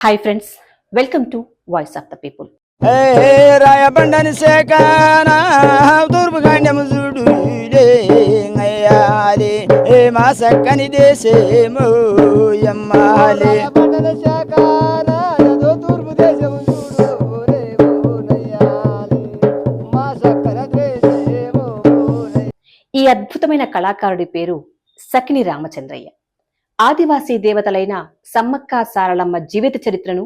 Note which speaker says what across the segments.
Speaker 1: Hi friends, welcome to voice of the people.
Speaker 2: రాయబండని సేకానా తూర్పు గండెము చూడు అయ్యాలి ఏ మా సక్కని దేశేమో యమ్మాలి తూర్పు దేశము
Speaker 1: ఈ అద్భుతమైన కళాకారుడి పేరు సకిని రామచంద్రయ్య. ఆదివాసీ దేవతలైన సమ్మక్క సారలమ్మ జీవిత చరిత్రను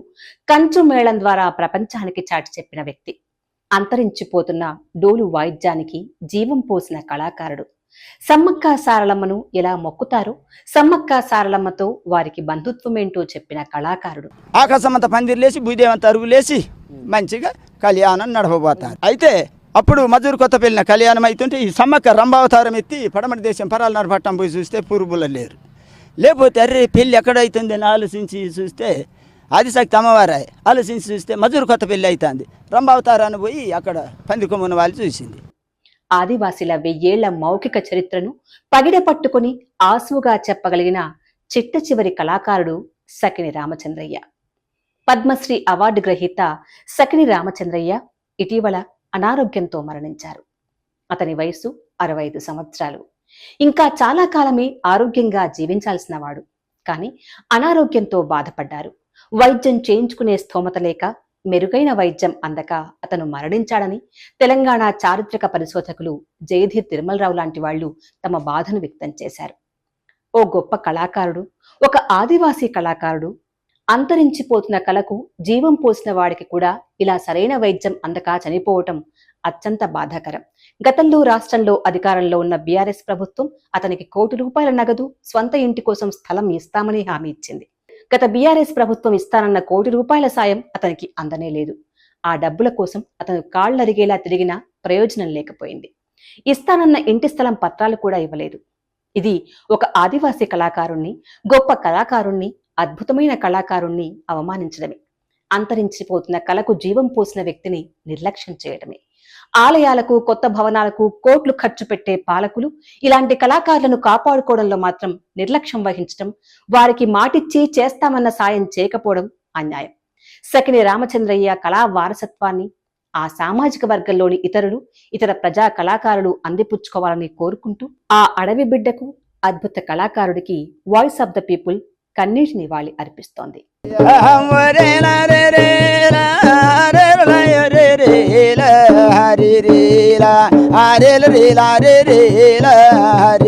Speaker 1: కంచు మేళం ద్వారా ప్రపంచానికి చాటి చెప్పిన వ్యక్తి. అంతరించిపోతున్న డోలు వాయిద్యానికి జీవం పోసిన కళాకారుడు. సమ్మక్క సారలమ్మను ఎలా మొక్కుతారో, సమ్మక్క సారలమ్మతో వారికి బంధుత్వమేంటో చెప్పిన కళాకారుడు.
Speaker 2: ఆకాశమంత పందిర్లేసి భూదేవంత అరుగులేసి మంచిగా కళ్యాణం నడవబోతారు. అయితే అప్పుడు మధురు కొత్త పెళ్ళిన కళ్యాణం అవుతుంటే ఈ సమ్మక్క రంభావతారం ఎత్తి పడమటి దేశం పరాల నడపట్టం పోయి చూస్తే పూర్వుల లేరు. లేకపోతే అర్రే పెళ్ళి ఎక్కడైతుందని ఆలోచించి చూస్తే ఆదిశక్తి అమ్మవారే ఆలోచించి చూస్తే మధురు కొత్త పెళ్ళి అవుతుంది. రంభావతారాన్ని పోయి అక్కడ పందికొమ్మన వాళ్ళు చూసింది.
Speaker 1: ఆదివాసీల 1000 ఏళ్ల మౌఖిక చరిత్రను పగిడ పట్టుకుని ఆసువుగా చెప్పగలిగిన చిట్ట చివరి కళాకారుడు సకిని రామచంద్రయ్య. పద్మశ్రీ అవార్డు గ్రహీత సకిని రామచంద్రయ్య ఇటీవల అనారోగ్యంతో మరణించారు. అతని వయసు 65 సంవత్సరాలు. ఇంకా చాలా కాలమే ఆరోగ్యంగా జీవించాల్సిన వాడు. కానీ అనారోగ్యంతో బాధపడ్డారు. వైద్యం చేయించుకునే స్థోమత లేక, మెరుగైన వైద్యం అందక అతను మరణించాడని తెలంగాణ చారిత్రక పరిశోధకులు జయధీర్ తిరుమలరావు లాంటి వాళ్లు తమ బాధను వ్యక్తం చేశారు. ఓ గొప్ప కళాకారుడు, ఒక ఆదివాసీ కళాకారుడు, అంతరించిపోతున్న కళకు జీవం పోసిన వాడికి కూడా ఇలా సరైన వైద్యం అందక చనిపోవటం అత్యంత బాధాకరం. గతంలో రాష్ట్రంలో అధికారంలో ఉన్న బీఆర్ఎస్ ప్రభుత్వం అతనికి ₹1 కోటి నగదు, స్వంత ఇంటి కోసం స్థలం ఇస్తామని హామీ ఇచ్చింది. గత బీఆర్ఎస్ ప్రభుత్వం ఇస్తానన్న ₹1 కోటి సాయం అతనికి అందనే లేదు. ఆ డబ్బుల కోసం అతను కాళ్లరిగేలా తిరిగినా ప్రయోజనం లేకపోయింది. ఇస్తానన్న ఇంటి స్థలం పత్రాలు కూడా ఇవ్వలేదు. ఇది ఒక ఆదివాసీ కళాకారుణ్ణి, గొప్ప కళాకారుణ్ణి, అద్భుతమైన కళాకారుణ్ణి అవమానించడమే. అంతరించిపోతున్న కళకు జీవం పోసిన వ్యక్తిని నిర్లక్ష్యం చేయడమే. ఆలయాలకు, కొత్త భవనాలకు కోట్లు ఖర్చు పెట్టే పాలకులు ఇలాంటి కళాకారులను కాపాడుకోవడంలో మాత్రం నిర్లక్ష్యం వహించడం, వారికి మాటిచ్చి చేస్తామన్న సాయం చేయకపోవడం అన్యాయం. సకిని రామచంద్రయ్య కళా వారసత్వాన్ని ఆ సామాజిక వర్గంలోని ఇతర ప్రజా కళాకారులు అందిపుచ్చుకోవాలని కోరుకుంటూ ఆ అడవి బిడ్డకు, అద్భుత కళాకారుడికి వాయిస్ ఆఫ్ ద పీపుల్ కన్నీటి నివాళి అర్పిస్తోంది.
Speaker 2: హరి రే లా హరి రే లా రే రే లా హరి